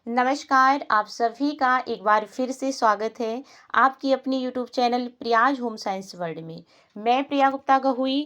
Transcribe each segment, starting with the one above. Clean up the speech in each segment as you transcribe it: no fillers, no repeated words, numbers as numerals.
नमस्कार, आप सभी का एक बार फिर से स्वागत है आपकी अपनी YouTube channel Priya's home science world में। मैं प्रिया गुप्ता गहुई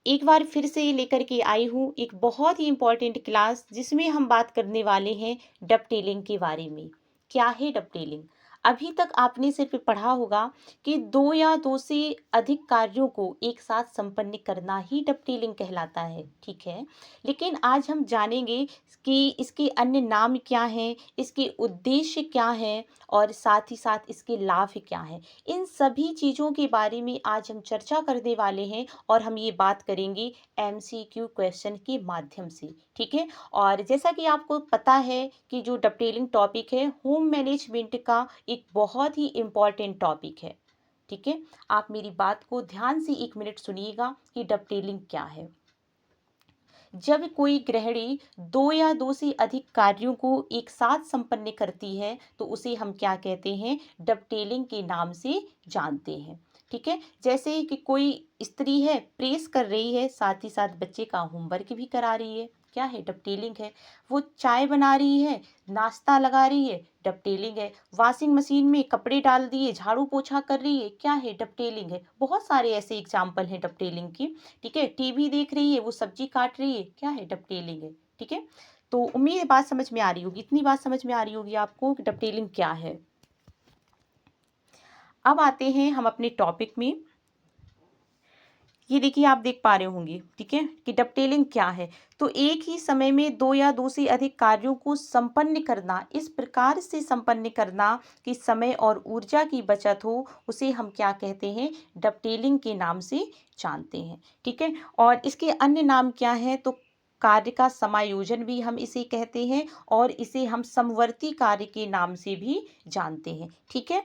एक बार फिर से लेकर के आई हूँ एक बहुत ही इम्पोर्टेंट क्लास जिसमें हम बात करने वाले हैं डबटेलिंग के बारे में। क्या है डबटेलिंग? अभी तक आपने सिर्फ पढ़ा होगा कि दो या दो से अधिक कार्यों को एक साथ संपन्न करना ही डबटेलिंग कहलाता है, ठीक है। लेकिन आज हम जानेंगे कि इसके अन्य नाम क्या हैं, इसके उद्देश्य क्या हैं और साथ ही साथ इसके लाभ क्या हैं। इन सभी चीज़ों के बारे में आज हम चर्चा करने वाले हैं और हम ये बात करेंगे एमसीक्यू क्वेश्चन के माध्यम से, ठीक है। और जैसा कि आपको पता है कि जो डबटेलिंग टॉपिक है होम मैनेजमेंट का एक बहुत ही इम्पॉर्टेंट टॉपिक है, ठीक है। आप मेरी बात को ध्यान से 1 मिनट सुनिएगा कि डबटेलिंग क्या है। जब कोई गृहिणी दो या दो से अधिक कार्यों को एक साथ संपन्न करती है तो उसे हम क्या कहते हैं? डबटेलिंग के नाम से जानते हैं, ठीक है। जैसे कि कोई स्त्री है, प्रेस कर रही है, साथ ही साथ बच्चे का होमवर्क भी करा रही है, क्या है? डबटेलिंग है। वो चाय बना रही है, नाश्ता लगा रही है, डबटेलिंग है। वॉशिंग मशीन में कपड़े डाल दिए, झाड़ू पोछा कर रही है, क्या है? डबटेलिंग है। बहुत सारे ऐसे एग्जाम्पल हैं डबटेलिंग की, ठीक है। टीवी देख रही है, वो सब्जी काट रही है, क्या है? डबटेलिंग है, ठीक है। तो उम्मीद है बात समझ में आ रही होगी, इतनी बात समझ में आ रही होगी आपको कि डबटेलिंग क्या है। अब आते हैं हम अपने टॉपिक में। ये देखिए, आप देख पा रहे होंगे, ठीक है, कि डबटेलिंग क्या है। तो एक ही समय में दो या दो से अधिक कार्यों को संपन्न करना, इस प्रकार से संपन्न करना कि समय और ऊर्जा की बचत हो, उसे हम क्या कहते हैं? डबटेलिंग के नाम से जानते हैं, ठीक है। और इसके अन्य नाम क्या है? तो कार्य का समायोजन भी हम इसे कहते हैं और इसे हम समवर्ती कार्य के नाम से भी जानते हैं, ठीक है।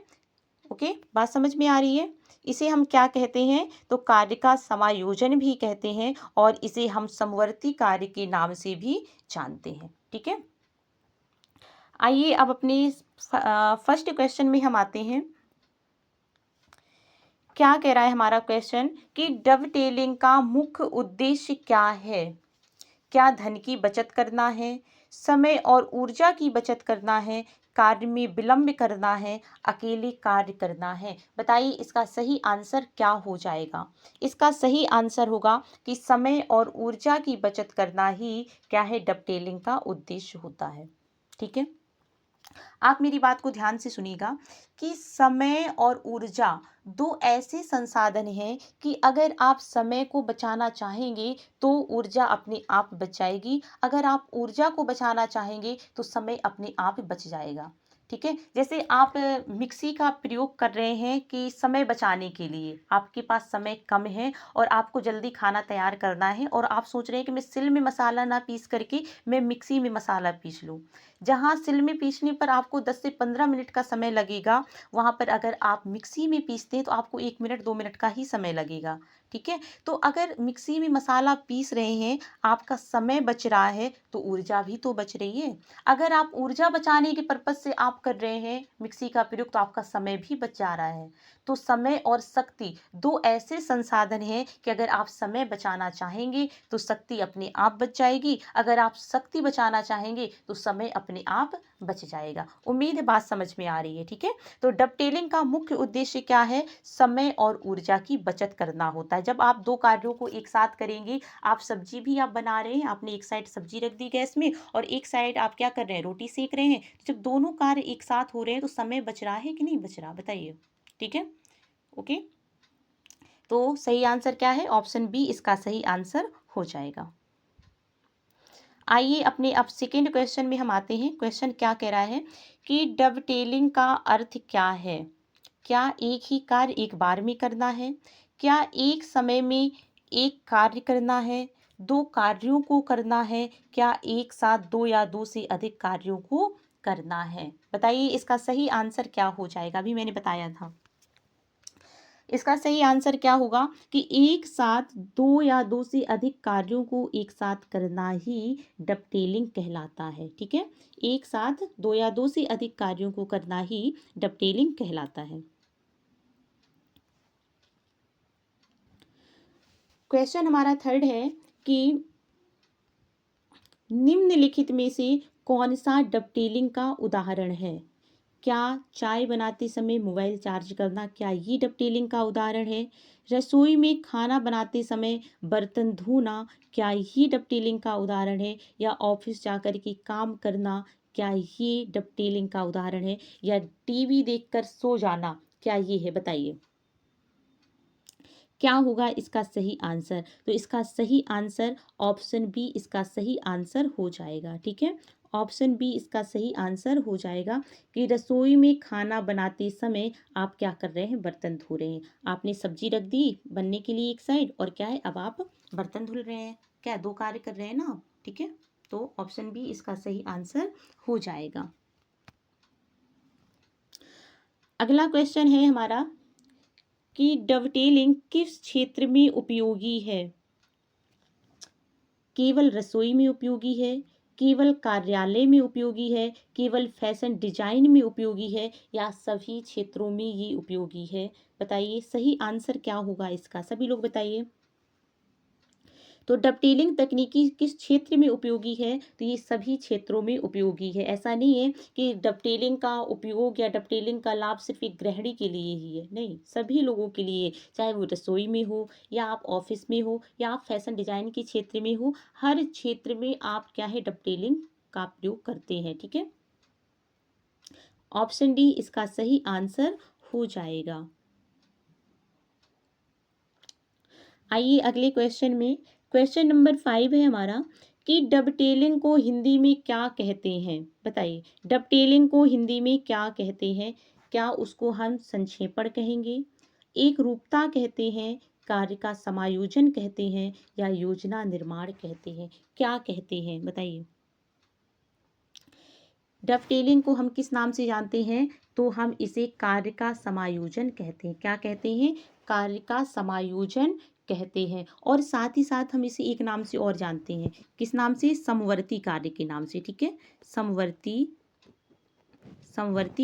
ओके, बात समझ में आ रही है? इसे हम क्या कहते हैं? तो कार्य का समायोजन भी कहते हैं और इसे हम समवर्ती कार्य के नाम से भी जानते हैं, ठीक है। आइए अब अपने फर्स्ट क्वेश्चन में हम आते हैं। क्या कह रहा है हमारा क्वेश्चन कि डबटेलिंग का मुख्य उद्देश्य क्या है? क्या धन की बचत करना है, समय और ऊर्जा की बचत करना है, कार्य में विलंब करना है, अकेले कार्य करना है? बताइए इसका सही आंसर क्या हो जाएगा? इसका सही आंसर होगा कि समय और ऊर्जा की बचत करना ही क्या है? डबटेलिंग का उद्देश्य होता है, ठीक है। आप मेरी बात को ध्यान से सुनिएगा कि समय और ऊर्जा दो ऐसे संसाधन हैं कि अगर आप समय को बचाना चाहेंगे तो ऊर्जा अपने आप बच जाएगी, अगर आप ऊर्जा को बचाना चाहेंगे तो समय अपने आप बच जाएगा, ठीक है। जैसे आप मिक्सी का प्रयोग कर रहे हैं कि समय बचाने के लिए, आपके पास समय कम है और आपको जल्दी खाना तैयार करना है और आप सोच रहे हैं कि मैं सिल में मसाला ना पीस करके मैं मिक्सी में मसाला पीस लूँ। जहाँ सिल में पीसने पर आपको 10 से 15 मिनट का समय लगेगा, वहाँ पर अगर आप मिक्सी में पीसते हैं तो आपको 1 मिनट 2 मिनट का ही समय लगेगा, ठीक है। तो अगर मिक्सी में मसाला पीस रहे हैं, आपका समय बच रहा है तो ऊर्जा भी तो बच रही है। अगर आप ऊर्जा बचाने के पर्पज से आप कर रहे हैं मिक्सी का प्रयोग तो आपका समय भी बच जा रहा है। तो समय और शक्ति दो ऐसे संसाधन हैं कि अगर आप समय बचाना चाहेंगे तो शक्ति अपने आप बच जाएगी, अगर आप शक्ति बचाना चाहेंगे तो समय अपने आप बच जाएगा। उम्मीद है बात समझ में आ रही है, ठीक है। तो डबटेलिंग का मुख्य उद्देश्य क्या है? समय और ऊर्जा की बचत करना होता है। जब आप दो कार्यों को एक साथ करेंगे, आप सब्जी भी आप बना रहे हैं, आपने एक साइड सब्जी रख दी गैस में और एक साइड आप क्या कर रहे हैं? रोटी सेक रहे हैं। तो जब दोनों कार्य एक साथ हो रहे हैं तो समय बच रहा है कि नहीं बच रहा? बताइए, ठीक है। ओके, तो सही आंसर क्या है? ऑप्शन बी इसका सही आंसर हो जाएगा। आइए अपने अब सेकेंड क्वेश्चन में हम आते हैं। क्वेश्चन क्या कह रहा है कि डबटेलिंग का अर्थ क्या है? क्या एक ही कार्य एक बार में करना है? क्या एक समय में एक कार्य करना है? दो कार्यों को करना है? क्या एक साथ दो या दो से अधिक कार्यों को करना है? बताइए इसका सही आंसर क्या हो जाएगा? अभी मैंने बताया था। इसका सही आंसर क्या होगा कि एक साथ दो या दो से अधिक कार्यों को एक साथ करना ही डबटेलिंग कहलाता है, ठीक है। एक साथ दो या दो से अधिक कार्यों को करना ही डबटेलिंग कहलाता है। क्वेश्चन हमारा थर्ड है कि निम्नलिखित में से कौन सा डबटेलिंग का उदाहरण है? क्या चाय बनाते समय मोबाइल चार्ज करना, क्या ये डबटेलिंग का उदाहरण है? रसोई में खाना बनाते समय बर्तन धोना, क्या ये डबटेलिंग का उदाहरण है? या ऑफिस जाकर के काम करना, क्या ये डबटेलिंग का उदाहरण है? या टीवी देखकर सो जाना, क्या ये है? बताइए क्या होगा इसका सही आंसर? तो इसका सही आंसर ऑप्शन बी इसका सही आंसर हो जाएगा। ठीक है, ऑप्शन बी इसका सही आंसर हो जाएगा कि रसोई में खाना बनाते समय आप क्या कर रहे हैं? बर्तन धो रहे हैं। आपने सब्जी रख दी बनने के लिए एक साइड, और क्या है, अब आप बर्तन धुल रहे हैं। क्या दो कार्य कर रहे हैं ना आप? ठीक है, तो ऑप्शन बी इसका सही आंसर हो जाएगा। अगला क्वेश्चन है हमारा कि डवटेलिंग किस क्षेत्र में उपयोगी है? केवल रसोई में उपयोगी है, केवल कार्यालय में उपयोगी है, केवल फैशन डिजाइन में उपयोगी है, या सभी क्षेत्रों में ये उपयोगी है? बताइए सही आंसर क्या होगा इसका, सभी लोग बताइए। तो डबटेलिंग तकनीकी किस क्षेत्र में उपयोगी है? तो ये सभी क्षेत्रों में उपयोगी है। ऐसा नहीं है कि डबटेलिंग का उपयोग या डबटेलिंग का लाभ सिर्फ एक गृहिणी के लिए ही है, नहीं, सभी लोगों के लिए, चाहे वो रसोई में हो या आप ऑफिस में हो या आप फैशन डिजाइन के क्षेत्र में हो, हर क्षेत्र में आप क्या है, डबटेलिंग का प्रयोग करते हैं। ठीक है, ऑप्शन डी इसका सही आंसर हो जाएगा। आइए अगले क्वेश्चन में, क्वेश्चन नंबर 5 है हमारा कि डबटेलिंग को हिंदी में क्या कहते हैं? बताइए डबटेलिंग को हिंदी में क्या कहते हैं? क्या उसको हम संक्षेपण कहेंगे, एक रूपता कहते हैं, कार्य का समायोजन कहते हैं, या योजना निर्माण कहते हैं? क्या कहते हैं बताइए। डबटेलिंग को हम किस नाम से जानते हैं? तो हम इसे कार्य का समायोजन कहते हैं। क्या कहते हैं? कार्य का समायोजन कहते हैं। और साथ ही साथ हम इसे एक नाम से और जानते हैं, किस नाम से? समवर्ती कार्य के नाम से। ठीक है, समवर्ती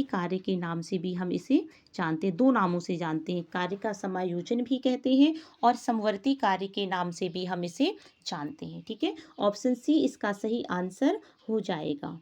कार्य के नाम से भी हम इसे जानते हैं, दो नामों से जानते हैं, कार्य का समायोजन भी कहते हैं और समवर्ती कार्य के नाम से भी हम इसे जानते हैं। ठीक है, ऑप्शन सी इसका सही आंसर हो जाएगा।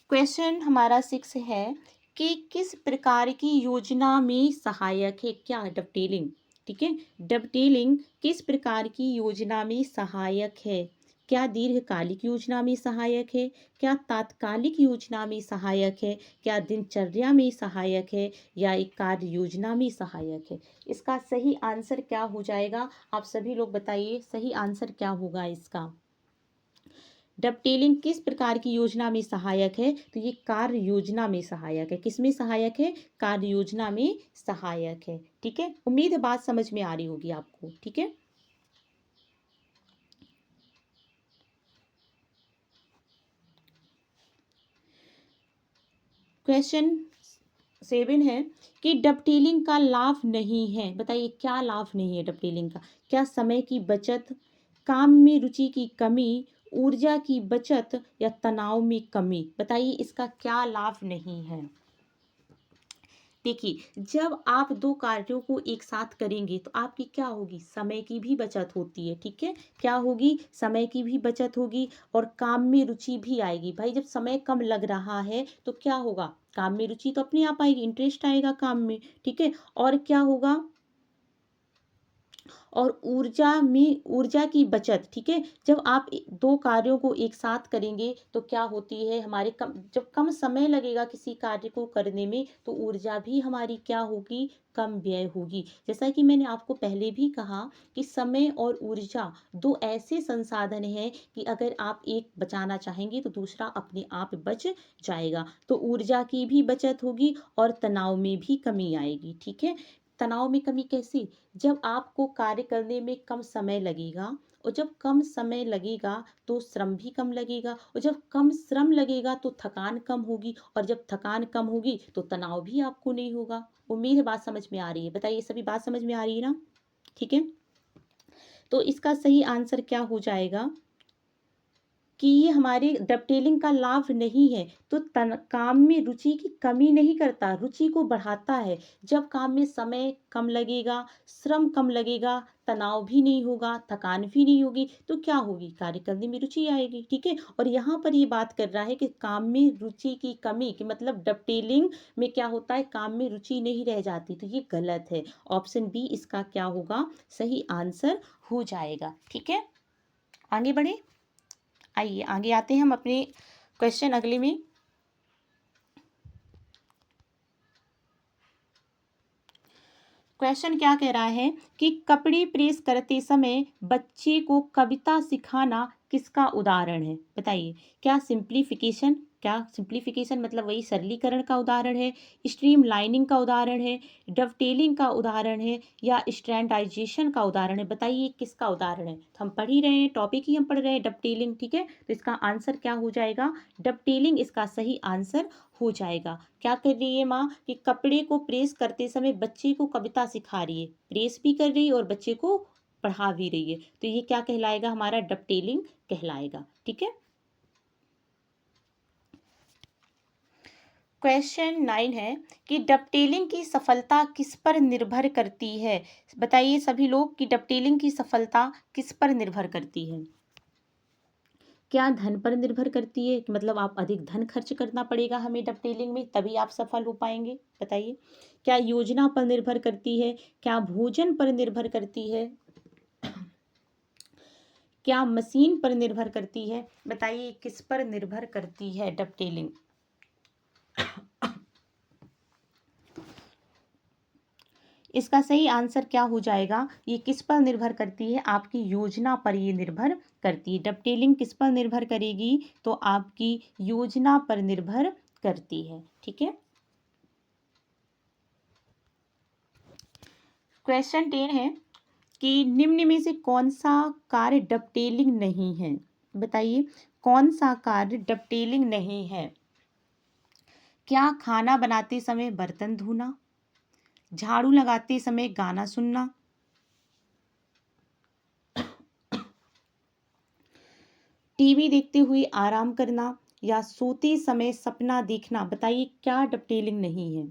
क्वेश्चन हमारा 6 है कि किस प्रकार की योजना में सहायक है? क्या डबटेलिंग, ठीक है, डबटेलिंग किस प्रकार की योजना में सहायक है? क्या दीर्घकालिक योजना में सहायक है, क्या तात्कालिक योजना में सहायक है, क्या दिनचर्या में सहायक है, या एक कार्य योजना में सहायक है? इसका सही आंसर क्या हो जाएगा? आप सभी लोग बताइए सही आंसर क्या होगा इसका। डबटेलिंग किस प्रकार की योजना में सहायक है? तो ये कार्य योजना में सहायक है। किस में सहायक है? कार्य योजना में सहायक है। ठीक है, उम्मीद है बात समझ में आ रही होगी आपको। ठीक है, क्वेश्चन 7 है कि डबटेलिंग का लाभ नहीं है। बताइए क्या लाभ नहीं है डबटेलिंग का? क्या समय की बचत, काम में रुचि की कमी, ऊर्जा की बचत, या तनाव में कमी? बताइए इसका क्या लाभ नहीं है। देखिए जब आप दो कार्यों को एक साथ करेंगे तो आपकी क्या होगी? समय की भी बचत होती है। ठीक है, क्या होगी? समय की भी बचत होगी और काम में रुचि भी आएगी। भाई जब समय कम लग रहा है तो क्या होगा? काम में रुचि तो अपने आप आएगी, इंटरेस्ट आएगा काम में। ठीक है, और क्या होगा? और ऊर्जा की बचत। ठीक है, जब आप दो कार्यों को एक साथ करेंगे तो क्या होती है, हमारे जब कम समय लगेगा किसी कार्य को करने में तो ऊर्जा भी हमारी क्या होगी? कम व्यय होगी। जैसा कि मैंने आपको पहले भी कहा कि समय और ऊर्जा दो ऐसे संसाधन हैं कि अगर आप एक बचाना चाहेंगे तो दूसरा अपने आप बच जाएगा। तो ऊर्जा की भी बचत होगी और तनाव में भी कमी आएगी। ठीक है, तनाव में कमी कैसी? जब आपको कार्य करने में कम समय लगेगा, और जब कम समय लगेगा तो श्रम भी कम लगेगा, और जब कम श्रम लगेगा तो थकान कम होगी, और जब थकान कम होगी तो तनाव भी आपको नहीं होगा। उम्मीद है बात समझ में आ रही है। बताइए सभी बात समझ में आ रही है ना? ठीक है, तो इसका सही आंसर क्या हो जाएगा? कि ये हमारे डबटेलिंग का लाभ नहीं है, तो काम में रुचि की कमी नहीं करता, रुचि को बढ़ाता है। जब काम में समय कम लगेगा, श्रम कम लगेगा, तनाव भी नहीं होगा, थकान भी नहीं होगी, तो क्या होगी, कार्य करने में रुचि आएगी। ठीक है, और यहाँ पर ये बात कर रहा है कि काम में रुचि की कमी, कि मतलब डबटेलिंग में क्या होता है, काम में रुचि नहीं रह जाती, तो ये गलत है। ऑप्शन बी इसका क्या होगा, सही आंसर हो जाएगा। ठीक है, आगे बढ़े। आइए आगे आते हैं हम अपने क्वेश्चन अगले में। क्वेश्चन क्या कह रहा है कि कपड़े प्रेस करते समय बच्चे को कविता सिखाना किसका उदाहरण है, बताइए। क्या सिंप्लीफिकेशन, क्या सिंप्लीफिकेशन मतलब वही सरलीकरण का उदाहरण है, स्ट्रीम लाइनिंग का उदाहरण है, डवटेलिंग का उदाहरण है, या स्टैंडाइजेशन का उदाहरण है, बताइए किसका उदाहरण है। तो हम पढ़ ही रहे हैं, टॉपिक ही हम पढ़ रहे हैं डवटेलिंग। ठीक है, तो इसका आंसर क्या हो जाएगा, डवटेलिंग इसका सही आंसर हो जाएगा। क्या कर रही है माँ, कि कपड़े को प्रेस करते समय बच्चे को कविता सिखा रही है, प्रेस भी कर रही है और बच्चे को पढ़ा भी रही है, तो ये क्या कहलाएगा, हमारा डबटेलिंग कहलाएगा। ठीक है, क्वेश्चन 9 है कि डबटेलिंग की सफलता किस पर निर्भर करती है, बताइए सभी लोग कि डबटेलिंग की सफलता किस पर निर्भर करती है। क्या धन पर निर्भर करती है, मतलब आप अधिक धन खर्च करना पड़ेगा हमें डबटेलिंग में, तभी आप सफल हो पाएंगे, बताइए। क्या योजना पर निर्भर करती है, क्या भोजन पर निर्भर करती है, क्या मशीन पर निर्भर करती है, बताइए किस पर निर्भर करती है डबटेलिंग। इसका सही आंसर क्या हो जाएगा, ये किस पर निर्भर करती है, आपकी योजना पर ये निर्भर करती है। डबटेलिंग किस पर निर्भर करेगी, तो आपकी योजना पर निर्भर करती है। ठीक है, क्वेश्चन 10 है कि निम्न में से कौन सा कार्य डबटेलिंग नहीं है, बताइए कौन सा कार्य डबटेलिंग नहीं है। क्या खाना बनाते समय बर्तन धोना, झाड़ू लगाते समय गाना सुनना, टीवी देखते हुए आराम करना, या सोते समय सपना देखना, बताइए क्या डबटेलिंग नहीं है।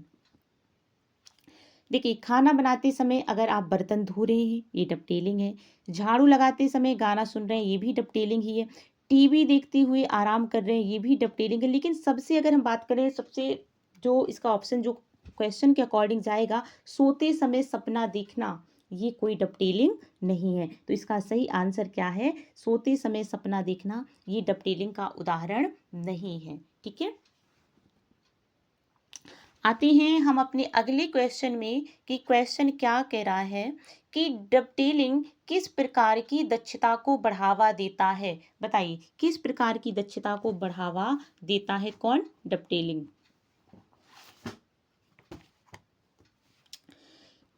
देखिए, खाना बनाते समय अगर आप बर्तन धो रहे हैं ये डबटेलिंग है, झाड़ू लगाते समय गाना सुन रहे हैं ये भी डबटेलिंग ही है, टीवी देखते हुए आराम कर रहे हैं ये भी डबटेलिंग है, लेकिन सबसे अगर हम बात करें, सबसे जो इसका ऑप्शन जो क्वेश्चन के अकॉर्डिंग जाएगा, सोते समय सपना देखना, ये कोई डबटेलिंग नहीं है, तो इसका सही आंसर क्या है, सोते समय सपना देखना, ये डबटेलिंग का उदाहरण नहीं है। ठीक है, आते हैं हम अपने अगले क्वेश्चन में कि क्वेश्चन क्या कह रहा है कि डबटेलिंग किस प्रकार की दक्षता को बढ़ावा देता है, बताइए किस प्रकार की दक्षता को बढ़ावा देता है कौन, डबटेलिंग।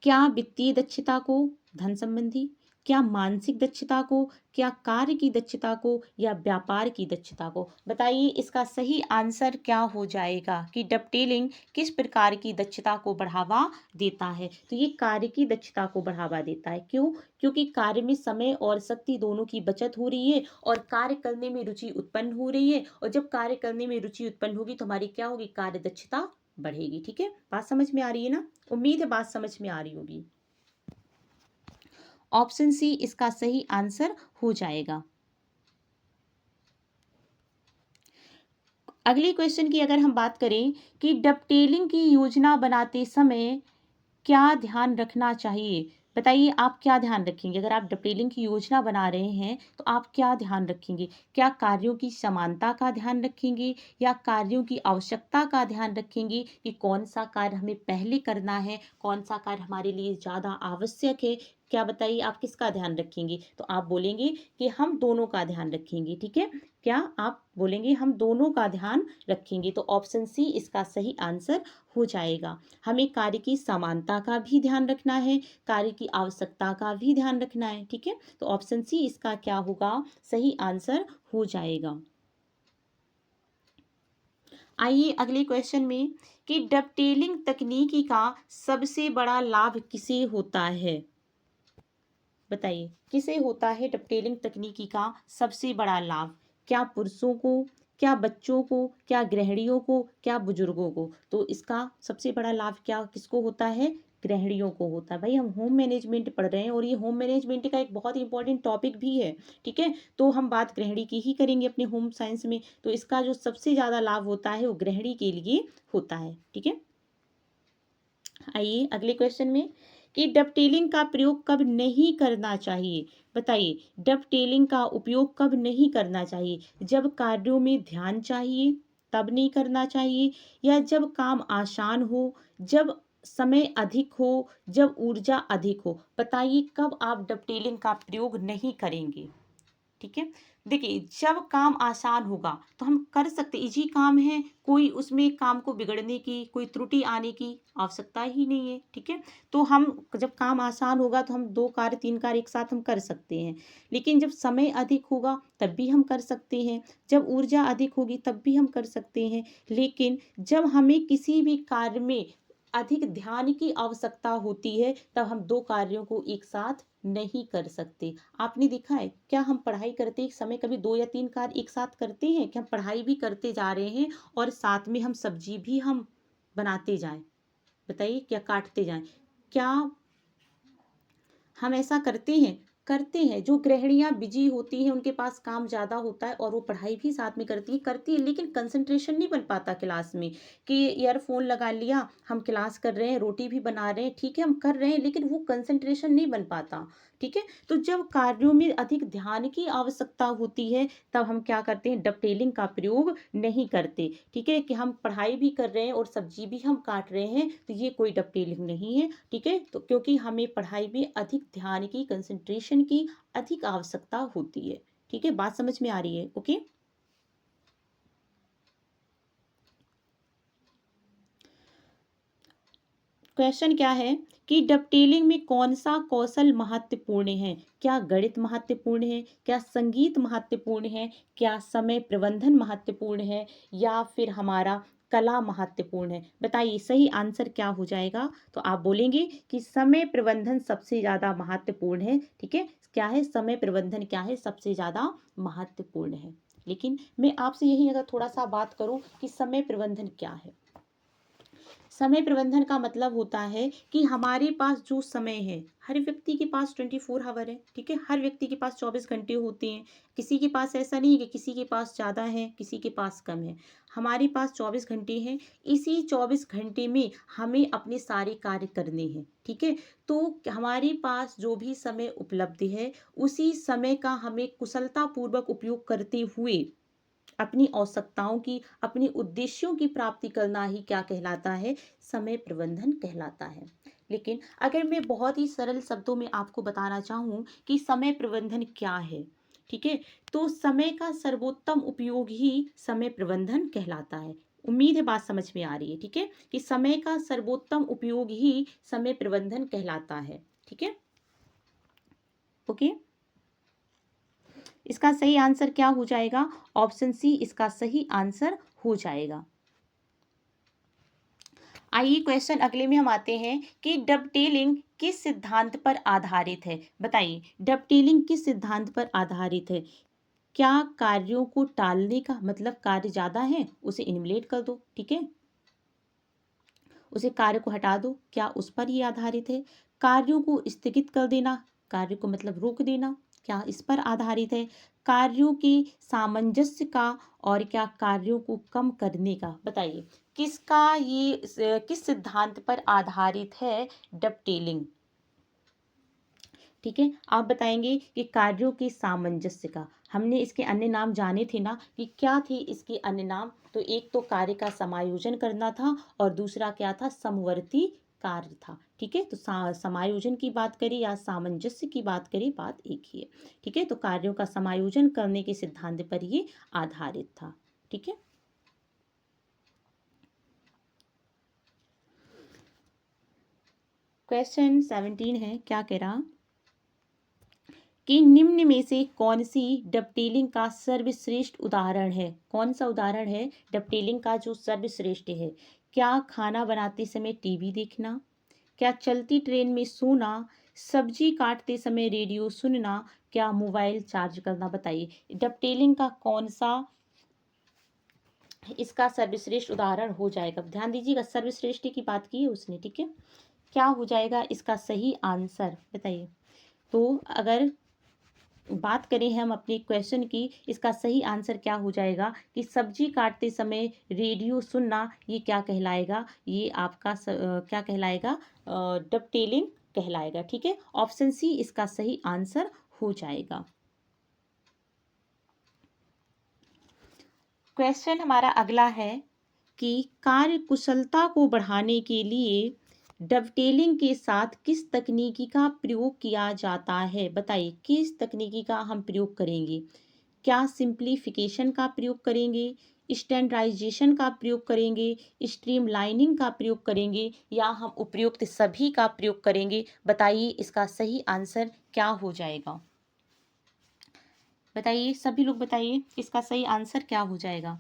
क्या वित्तीय दक्षता को, धन संबंधी, क्या मानसिक दक्षता को, क्या कार्य की दक्षता को, या व्यापार की दक्षता को, बताइए इसका सही आंसर क्या हो जाएगा कि डबटेलिंग किस प्रकार की दक्षता को बढ़ावा देता है। तो ये कार्य की दक्षता को बढ़ावा देता है, क्यों, क्योंकि कार्य में समय और शक्ति दोनों की बचत हो रही है और कार्य करने में रुचि उत्पन्न हो रही है, और जब कार्य करने में रुचि उत्पन्न होगी तो हमारी क्या होगी, कार्य दक्षता बढ़ेगी। ठीक है, बात समझ में आ रही है ना, उम्मीद है बात समझ में आ रही होगी। ऑप्शन सी इसका सही आंसर हो जाएगा। अगली क्वेश्चन की अगर हम बात करें कि डबटेलिंग की योजना बनाते समय क्या ध्यान रखना चाहिए, बताइए आप क्या ध्यान रखेंगे, अगर आप डबटेलिंग की योजना बना रहे हैं तो आप क्या ध्यान रखेंगे, क्या कार्यों की समानता का ध्यान रखेंगे, या कार्यों की आवश्यकता का ध्यान रखेंगे, कि कौन सा कार्य हमें पहले करना है, कौन सा कार्य हमारे लिए ज़्यादा आवश्यक है, क्या बताइए आप किसका ध्यान रखेंगे, तो आप बोलेंगे कि हम दोनों का ध्यान रखेंगे। ठीक है, क्या आप बोलेंगे हम दोनों का ध्यान रखेंगे, तो ऑप्शन सी इसका सही आंसर हो जाएगा। हमें कार्य की समानता का भी ध्यान रखना है, कार्य की आवश्यकता का भी ध्यान रखना है। ठीक है, तो ऑप्शन सी इसका क्या होगा, सही आंसर हो जाएगा। आइए अगले क्वेश्चन में कि डबटेलिंग तकनीकी का सबसे बड़ा लाभ किसे होता है, बताइए किसे होता है डबटेलिंग तकनीकी का सबसे बड़ा लाभ, क्या पुरुषों को, क्या बच्चों को, क्या गृहिणियों को, क्या बुजुर्गों को? तो इसका सबसे बड़ा लाभ क्या किसको होता है? गृहिणियों को होता है। भाई हम होम मैनेजमेंट पढ़ रहे हैं और ये होम मैनेजमेंट का एक बहुत इंपॉर्टेंट टॉपिक भी है, ठीक है। तो हम बात गृहिणी की ही करेंगे अपने होम साइंस में। तो इसका जो सबसे ज़्यादा लाभ होता है वो गृहिणी के लिए होता है, ठीक है। आइए अगले क्वेश्चन में कि डबटेलिंग का प्रयोग कब नहीं करना चाहिए? बताइए, डबटेलिंग का उपयोग कब नहीं करना चाहिए? जब कार्यों में ध्यान चाहिए तब नहीं करना चाहिए, या जब काम आसान हो, जब समय अधिक हो, जब ऊर्जा अधिक हो? बताइए कब आप डबटेलिंग का प्रयोग नहीं करेंगे, ठीक है। देखिए जब काम आसान होगा तो हम कर सकते, इजी काम है, कोई उसमें काम को बिगड़ने की, कोई त्रुटि आने की आवश्यकता ही नहीं है, ठीक है। तो हम जब काम आसान होगा तो हम 2 कार्य 3 कार्य एक साथ हम कर सकते हैं। लेकिन जब समय अधिक होगा तब भी हम कर सकते हैं, जब ऊर्जा अधिक होगी तब भी हम कर सकते हैं। लेकिन जब हमें किसी भी कार्य में अधिक ध्यान की आवश्यकता होती है तब हम 2 कार्यों को एक साथ नहीं कर सकते। आपने देखा है क्या हम पढ़ाई करते एक समय कभी 2 या 3 कार्य एक साथ करते हैं? क्या हम पढ़ाई भी करते जा रहे हैं और साथ में हम सब्जी भी हम बनाते जाएं? बताइए, क्या काटते जाएं? क्या हम ऐसा करते हैं? करते हैं। जो गृहिणियां बिजी होती हैं उनके पास काम ज़्यादा होता है और वो पढ़ाई भी साथ में करती है, लेकिन कंसंट्रेशन नहीं बन पाता क्लास में। कि ईयरफोन लगा लिया, हम क्लास कर रहे हैं, रोटी भी बना रहे हैं, ठीक है हम कर रहे हैं, लेकिन वो कंसंट्रेशन नहीं बन पाता, ठीक है। तो जब कार्यों में अधिक ध्यान की आवश्यकता होती है तब हम क्या करते हैं? डबटेलिंग का प्रयोग नहीं करते, ठीक है। कि हम पढ़ाई भी कर रहे हैं और सब्जी भी हम काट रहे हैं तो ये कोई डबटेलिंग नहीं है, ठीक है। तो क्योंकि हमें पढ़ाई में अधिक ध्यान की, कंसंट्रेशन की अधिक आवश्यकता होती है, ठीक है। बात समझ में आ रही है? ओके। क्वेश्चन क्या है कि डबटेलिंग में कौन सा कौशल महत्वपूर्ण है? क्या गणित महत्वपूर्ण है, क्या संगीत महत्वपूर्ण है, क्या समय प्रबंधन महत्वपूर्ण है, या फिर हमारा कला महत्वपूर्ण है? बताइए सही आंसर क्या हो जाएगा? तो आप बोलेंगे कि समय प्रबंधन सबसे ज्यादा महत्वपूर्ण है, ठीक है। क्या है? समय प्रबंधन क्या है? सबसे ज्यादा महत्वपूर्ण है। लेकिन मैं आपसे यही अगर थोड़ा सा बात करूं कि समय प्रबंधन क्या है। समय प्रबंधन का मतलब होता है कि हमारे पास जो समय है, हर व्यक्ति के पास 24 आवर है, ठीक है। हर व्यक्ति के पास 24 घंटे होते हैं। किसी के पास ऐसा नहीं है कि किसी के पास ज़्यादा है, किसी के पास कम है। हमारे पास 24 घंटे हैं। इसी 24 घंटे में हमें अपने सारे कार्य करने हैं, ठीक है। तो हमारे पास जो भी समय उपलब्ध है उसी समय का हमें कुशलतापूर्वक उपयोग करते हुए अपनी आवश्यकताओं की, अपने उद्देश्यों की प्राप्ति करना ही क्या कहलाता है? समय प्रबंधन कहलाता है। लेकिन अगर मैं बहुत ही सरल शब्दों में आपको बताना चाहूँ कि समय प्रबंधन क्या है, ठीक है, तो समय का सर्वोत्तम उपयोग ही समय प्रबंधन कहलाता है। उम्मीद है बात समझ में आ रही है, ठीक है, कि समय का सर्वोत्तम उपयोग ही समय प्रबंधन कहलाता है, ठीक है। ओके। इसका सही आंसर क्या हो जाएगा? ऑप्शन सी इसका सही आंसर हो जाएगा। आइए क्वेश्चन अगले में हम आते हैं कि डबटेलिंग किस सिद्धांत पर आधारित है? बताइए डबटेलिंग किस सिद्धांत पर आधारित है? क्या कार्यों को टालने का मतलब कार्य ज्यादा है उसे इनमुलेट कर दो, ठीक है, उसे कार्य को हटा दो, क्या उस पर ही आधारित है? कार्यों को स्थगित कर देना, कार्य को मतलब रोक देना, क्या इस पर आधारित है? कार्यों के सामंजस्य का, और क्या कार्यों को कम करने का? बताइए किसका ये किस सिद्धांत पर आधारित है डबटेलिंग, ठीक है। आप बताएंगे कि कार्यों के सामंजस्य का। हमने इसके अन्य नाम जाने थे ना कि क्या थे इसके अन्य नाम? तो एक तो कार्य का समायोजन करना था और दूसरा क्या था? समवर्ती कार्य था, ठीक है। तो समायोजन की बात करें या सामंजस्य की बात करें, बात एक ही है, ठीक है। तो कार्यों का समायोजन करने के सिद्धांत पर ये आधारित था, ठीक है। क्वेश्चन 17 है, क्या कह रहा कि निम्न में से कौन सी डबटेलिंग का सर्वश्रेष्ठ उदाहरण है? कौन सा उदाहरण है डबटेलिंग का जो सर्वश्रेष्ठ है? क्या खाना बनाते समय टीवी देखना, क्या चलती ट्रेन में सोना, सब्जी काटते समय रेडियो सुनना, क्या मोबाइल चार्ज करना? बताइए डबटेलिंग का कौन सा इसका सर्वश्रेष्ठ उदाहरण हो जाएगा? ध्यान दीजिएगा, सर्वश्रेष्ठ की बात की है उसने, ठीक है। क्या हो जाएगा इसका सही आंसर? बताइए। तो अगर बात करें हम अपने क्वेश्चन की, इसका सही आंसर क्या हो जाएगा कि सब्जी काटते समय रेडियो सुनना, ये क्या कहलाएगा? ये आपका क्या कहलाएगा? डबटेलिंग कहलाएगा, ठीक है। ऑप्शन सी इसका सही आंसर हो जाएगा। क्वेश्चन हमारा अगला है कि कार्य कुशलता को बढ़ाने के लिए डवटेलिंग के साथ किस तकनीकी का प्रयोग किया जाता है? बताइए किस तकनीकी का हम प्रयोग करेंगे? क्या सिंप्लीफिकेशन का प्रयोग करेंगे, स्टैंडर्डाइजेशन का प्रयोग करेंगे, स्ट्रीमलाइनिंग का प्रयोग करेंगे, या हम उपयुक्त सभी का प्रयोग करेंगे? बताइए इसका सही आंसर क्या हो जाएगा? बताइए सभी लोग, बताइए इसका सही आंसर क्या हो जाएगा?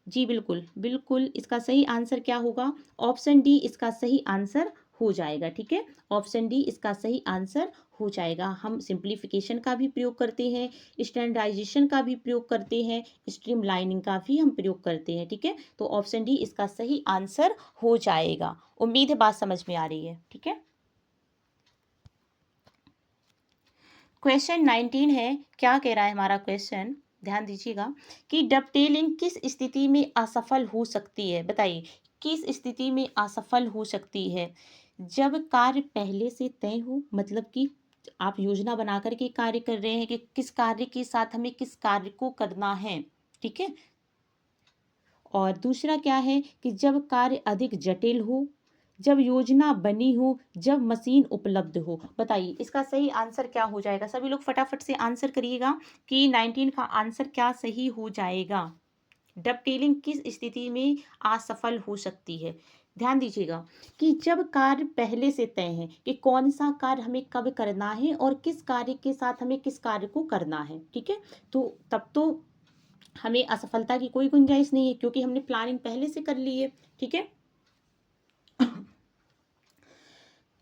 जी बिल्कुल बिल्कुल, इसका सही आंसर क्या होगा? ऑप्शन डी इसका सही आंसर हो जाएगा, ठीक है। ऑप्शन डी इसका सही आंसर हो जाएगा। हम सिंप्लीफिकेशन का भी प्रयोग करते हैं, स्टैंडर्डाइजेशन का भी प्रयोग करते हैं, स्ट्रीमलाइनिंग का भी हम प्रयोग करते हैं, ठीक है। तो ऑप्शन डी इसका सही आंसर हो जाएगा। उम्मीद है बात समझ में आ रही है, ठीक है। क्वेश्चन 19 है, क्या कह रहा है हमारा क्वेश्चन? ध्यान दीजिएगा कि डबटेलिंग किस स्थिति में असफल हो सकती है? बताइए किस स्थिति में असफल हो सकती है? जब कार्य पहले से तय हो, मतलब कि आप योजना बना करके कार्य कर रहे हैं कि किस कार्य के साथ हमें किस कार्य को करना है, ठीक है। और दूसरा क्या है कि जब कार्य अधिक जटिल हो, जब योजना बनी हो, जब मशीन उपलब्ध हो। बताइए इसका सही आंसर क्या हो जाएगा? सभी लोग फटाफट से आंसर करिएगा कि 19 का आंसर क्या सही हो जाएगा। डबटेलिंग किस स्थिति में असफल हो सकती है? ध्यान दीजिएगा कि जब कार्य पहले से तय है कि कौन सा कार्य हमें कब करना है और किस कार्य के साथ हमें किस कार्य को करना है, ठीक है। तो तब तो हमें असफलता की कोई गुंजाइश नहीं है, क्योंकि हमने प्लानिंग पहले से कर ली है, ठीक है।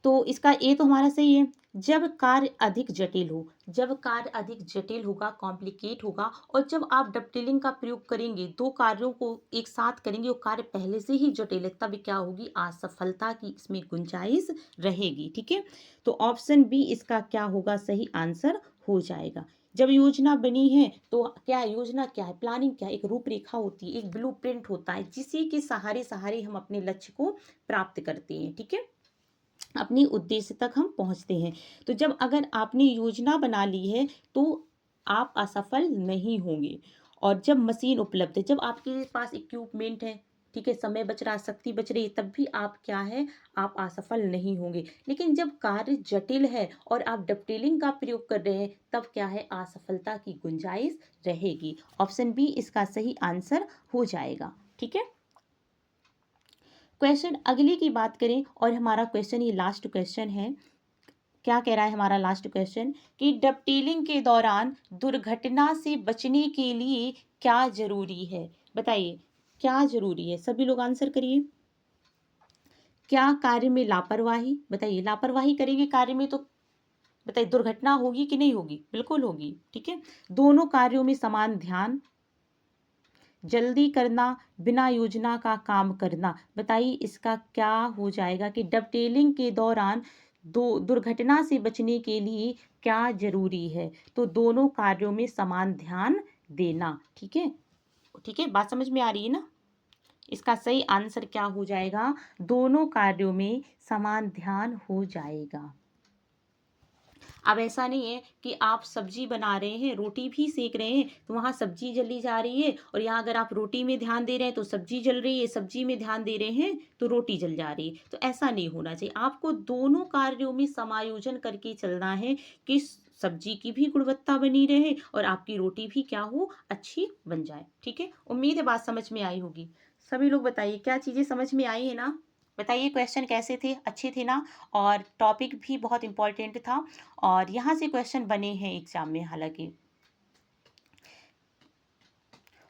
तो इसका ए तो हमारा सही है। जब कार्य अधिक जटिल हो, जब कार्य अधिक जटिल होगा, कॉम्प्लिकेट होगा, और जब आप डबटेलिंग का प्रयोग करेंगे, दो कार्यों को एक साथ करेंगे और कार्य पहले से ही जटिल है, तब क्या होगी? असफलता की इसमें गुंजाइश रहेगी, ठीक है। तो ऑप्शन बी इसका क्या होगा? सही आंसर हो जाएगा। जब योजना बनी है तो क्या है? योजना क्या है? प्लानिंग क्या है? एक रूपरेखा होती है, एक ब्लूप्रिंट होता है, जिसी के सहारे सहारे हम अपने लक्ष्य को प्राप्त करते हैं, ठीक है। अपनी उद्देश्य तक हम पहुंचते हैं। तो जब अगर आपने योजना बना ली है तो आप असफल नहीं होंगे। और जब मशीन उपलब्ध है, जब आपके पास इक्विपमेंट है, ठीक है, समय बच रहा, शक्ति बच रही है, तब भी आप क्या है? आप असफल नहीं होंगे। लेकिन जब कार्य जटिल है और आप डबटेलिंग का प्रयोग कर रहे हैं, तब क्या है? असफलता की गुंजाइश रहेगी। ऑप्शन बी इसका सही आंसर हो जाएगा, ठीक है। क्वेश्चन अगले की बात करें, और हमारा क्वेश्चन ये लास्ट क्वेश्चन है। क्या कह रहा है हमारा लास्ट क्वेश्चन कि डबटेलिंग के दौरान दुर्घटना से बचने के लिए क्या जरूरी है? बताइए क्या जरूरी है? सभी लोग आंसर करिए। क्या कार्य में लापरवाही? बताइए लापरवाही करेंगे कार्य में तो बताइए दुर्घटना होगी कि नहीं होगी? बिल्कुल होगी, ठीक है। दोनों कार्यों में समान ध्यान, जल्दी करना, बिना योजना का काम करना। बताइए इसका क्या हो जाएगा कि डबटेलिंग के दौरान दो दुर्घटना से बचने के लिए क्या जरूरी है? तो दोनों कार्यों में समान ध्यान देना, ठीक है। ठीक है, बात समझ में आ रही है ना? इसका सही आंसर क्या हो जाएगा? दोनों कार्यों में समान ध्यान हो जाएगा। अब ऐसा नहीं है कि आप सब्जी बना रहे हैं, रोटी भी सेक रहे हैं, तो वहाँ सब्जी जली जा रही है, और यहाँ अगर आप रोटी में ध्यान दे रहे हैं तो सब्जी जल रही है, सब्जी में ध्यान दे रहे हैं तो रोटी जल जा रही है। तो ऐसा नहीं होना चाहिए। आपको दोनों कार्यों में समायोजन करके चलना है कि सब्जी की भी गुणवत्ता बनी रहे और आपकी रोटी भी क्या हो? अच्छी बन जाए, ठीक है। उम्मीद है बात समझ में आई होगी। सभी लोग बताइए क्या चीज़ें समझ में आई है ना? बताइए क्वेश्चन कैसे थे? अच्छे थे ना? और टॉपिक भी बहुत इंपॉर्टेंट था, और यहाँ से क्वेश्चन बने हैं एग्जाम में। हालांकि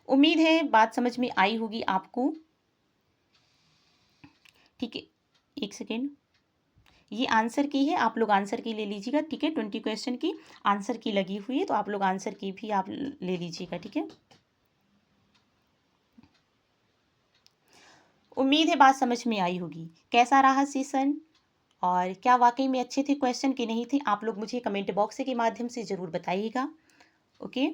उम्मीद है बात समझ में आई होगी आपको, ठीक है। एक सेकेंड, ये आंसर की है, आप लोग आंसर की ले लीजिएगा, ठीक है। 20 क्वेश्चन की आंसर की लगी हुई है, तो आप लोग आंसर की भी आप ले लीजिएगा, ठीक है। उम्मीद है बात समझ में आई होगी। कैसा रहा सेशन और क्या वाकई में अच्छे थे क्वेश्चन कि नहीं थे, आप लोग मुझे कमेंट बॉक्स के माध्यम से ज़रूर बताइएगा। ओके,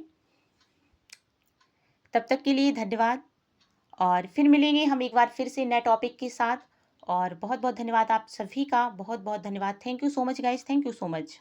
तब तक के लिए धन्यवाद और फिर मिलेंगे हम एक बार फिर से नए टॉपिक के साथ। और बहुत बहुत धन्यवाद आप सभी का, बहुत बहुत धन्यवाद। Thank you so much guys, thank you so much.